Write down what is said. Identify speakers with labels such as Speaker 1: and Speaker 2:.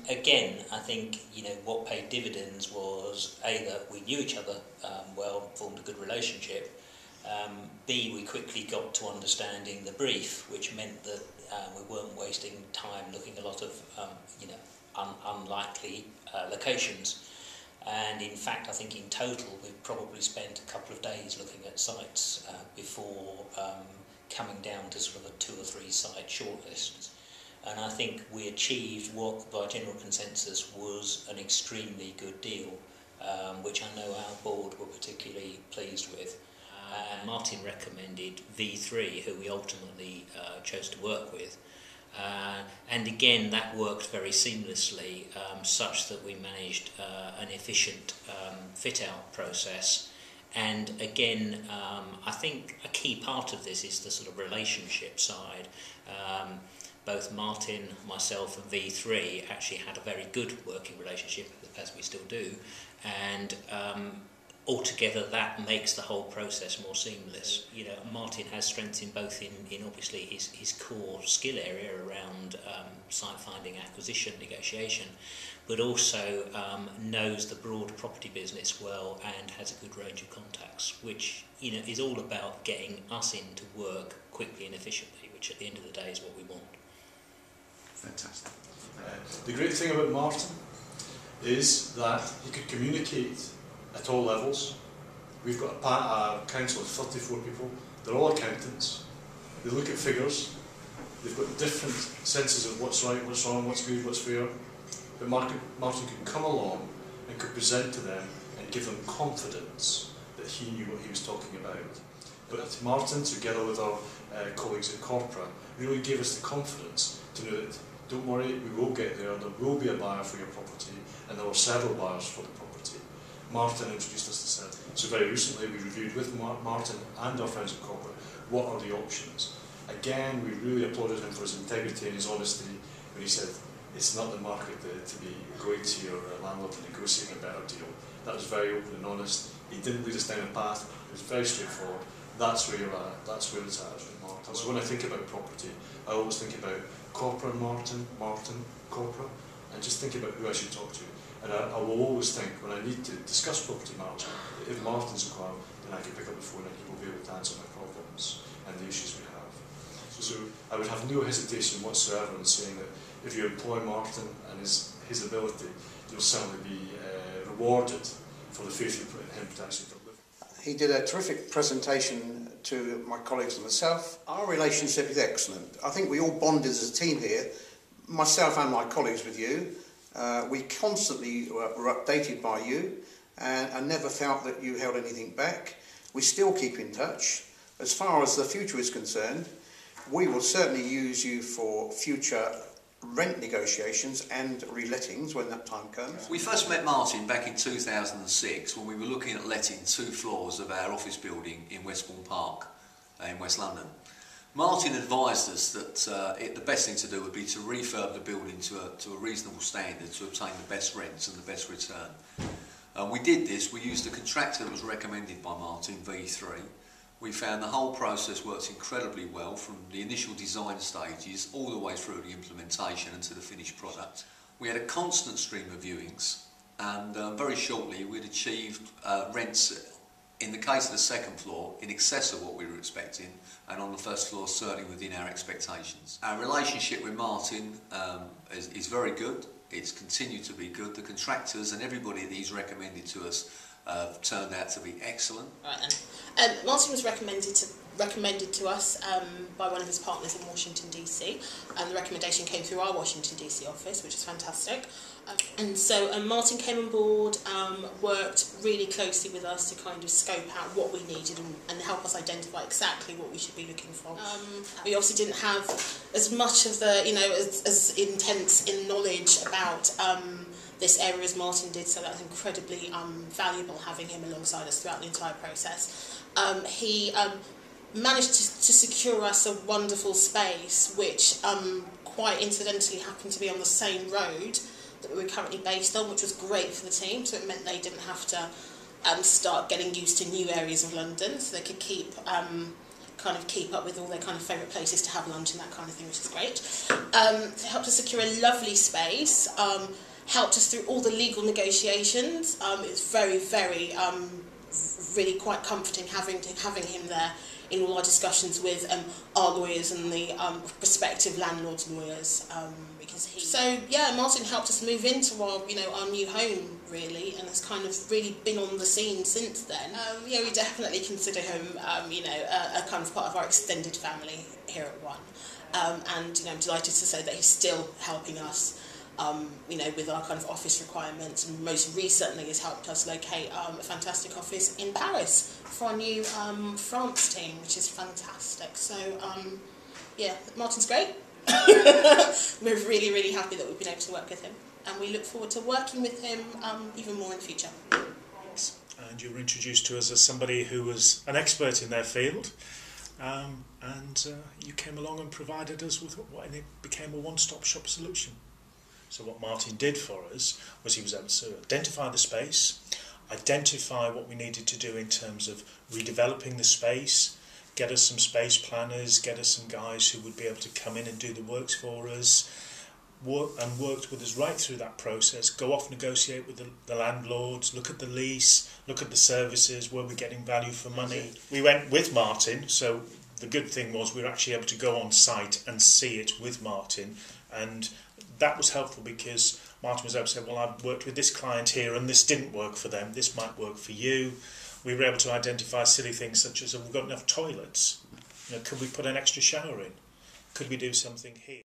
Speaker 1: again, I think, you know, what paid dividends was A, that we knew each other well, formed a good relationship. B, we quickly got to understanding the brief, which meant that we weren't wasting time looking at a lot of, you know, unlikely locations. And in fact, I think in total we've probably spent a couple of days looking at sites before coming down to sort of a 2 or 3 site shortlist. And I think we achieved what by general consensus was an extremely good deal, which I know our board were particularly pleased with. Martin recommended V3, who we ultimately chose to work with. And again, that worked very seamlessly, such that we managed an efficient fit-out process. And again, I think a key part of this is the sort of relationship side. Both Martin, myself and V3 actually had a very good working relationship, as we still do, and altogether that makes the whole process more seamless. You know, Martin has strengths in both in obviously his core skill area around site finding, acquisition, negotiation, but also knows the broad property business well and has a good range of contacts, which, you know, is all about getting us in to work quickly and efficiently, which at the end of the day is what we want.
Speaker 2: Fantastic. The great thing about Martin is that he could communicate at all levels. We've got a council of 34 people. They're all accountants. They look at figures. They've got different senses of what's right, what's wrong, what's good, what's fair. But Martin could come along and could present to them and give them confidence that he knew what he was talking about. But Martin, together with our colleagues at Corpora, really gave us the confidence to know that, don't worry, we will get there will be a buyer for your property, and there were several buyers for the property. Martin introduced us to said. So very recently we reviewed with Martin and our friends at Corpora what are the options. Again, we really applauded him for his integrity and his honesty when he said it's not the market to be going to your landlord and negotiating a better deal. That was very open and honest. He didn't lead us down a path. It was very straightforward. That's where you're at. That's where it's at with Martin. So when I think about property, I always think about Corpora and Martin, Corpora, and just think about who I should talk to. And I will always think, when I need to discuss property matters, that if Martin's inquiring, then I can pick up the phone and he will be able to answer my problems and the issues we have. So I would have no hesitation whatsoever in saying that if you employ Martin and his ability, you'll certainly be rewarded for the faith you put in him to actually deliver.
Speaker 3: He did a terrific presentation to my colleagues and myself. Our relationship is excellent. I think we all bonded as a team here, myself and my colleagues with you. We constantly were updated by you and never felt that you held anything back. We still keep in touch. As far as the future is concerned, we will certainly use you for future rent negotiations and relettings when that time comes.
Speaker 4: We first met Martin back in 2006 when we were looking at letting 2 floors of our office building in Westbourne Park in West London. Martin advised us that the best thing to do would be to refurb the building to a reasonable standard to obtain the best rents and the best return. We did this. We used a contractor that was recommended by Martin, V3. We found the whole process worked incredibly well from the initial design stages all the way through the implementation and to the finished product. We had a constant stream of viewings, and very shortly we'd achieved rents, in the case of the 2nd floor, in excess of what we were expecting, and on the 1st floor certainly within our expectations. Our relationship with Martin is very good. It's continued to be good. The contractors and everybody that he's recommended to us turned out to be excellent.
Speaker 5: Right then. Martin was recommended to us by one of his partners in Washington DC, and the recommendation came through our Washington DC office, which is fantastic. And so Martin came on board, worked really closely with us to kind of scope out what we needed and help us identify exactly what we should be looking for. We obviously didn't have as much of the, you know, as intense in knowledge about this area as Martin did, so that was incredibly valuable having him alongside us throughout the entire process. He managed to secure us a wonderful space, which quite incidentally happened to be on the same road that we were currently based on, which was great for the team, so it meant they didn't have to start getting used to new areas of London, so they could keep kind of keep up with all their kind of favourite places to have lunch and that kind of thing, which is great. They helped us secure a lovely space, helped us through all the legal negotiations. It's very, very, really quite comforting having him there in all our discussions with our lawyers and the prospective landlord's lawyers. So yeah, Martin helped us move into our new home really, and has kind of really been on the scene since then. Yeah, we definitely consider him a kind of part of our extended family here at One, and I'm delighted to say that he's still helping us. With our kind of office requirements, and most recently has helped us locate a fantastic office in Paris for our new France team, which is fantastic. So, yeah, Martin's great. We're really, really happy that we've been able to work with him, and we look forward to working with him even more in the future.
Speaker 6: And you were introduced to us as somebody who was an expert in their field, and you came along and provided us with what it became a one-stop shop solution. So what Martin did for us was he was able to identify the space, identify what we needed to do in terms of redeveloping the space, get us some space planners, get us some guys who would be able to come in and do the works for us, worked with us right through that process, go off, negotiate with the landlords, look at the lease, look at the services, were we getting value for money. We went with Martin, so the good thing was we were actually able to go on site and see it with Martin, and that was helpful because Martin was able to say, well, I've worked with this client here and this didn't work for them, this might work for you. We were able to identify silly things such as, have we got enough toilets? Could we put an extra shower in? Could we do something here?